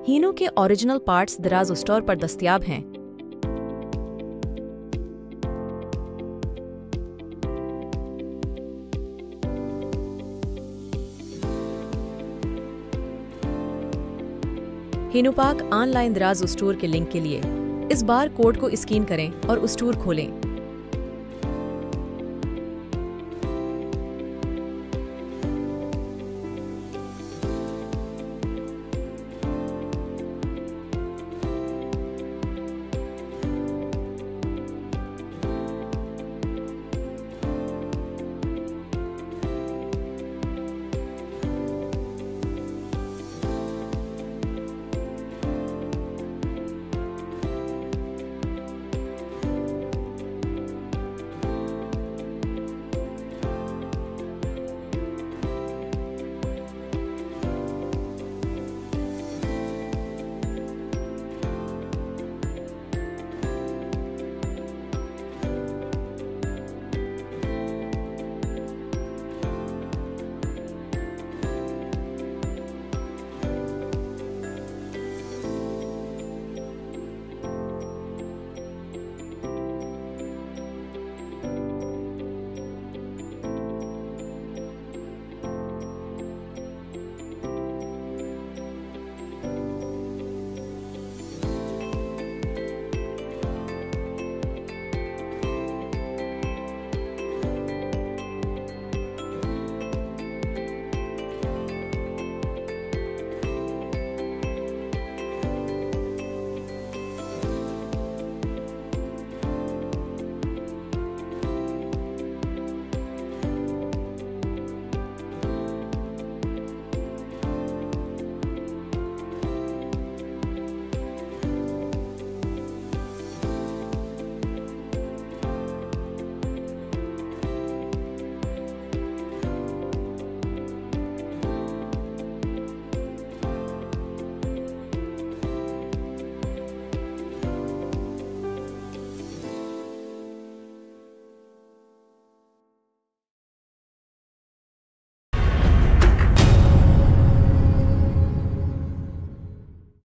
हीनो के original parts दराज store पर दस्तयाब हैं। हीनो पाक ऑनलाइन दराज स्टोर के लिंक के लिए इस बार कोड को स्कैन करें और स्टोर खोलें।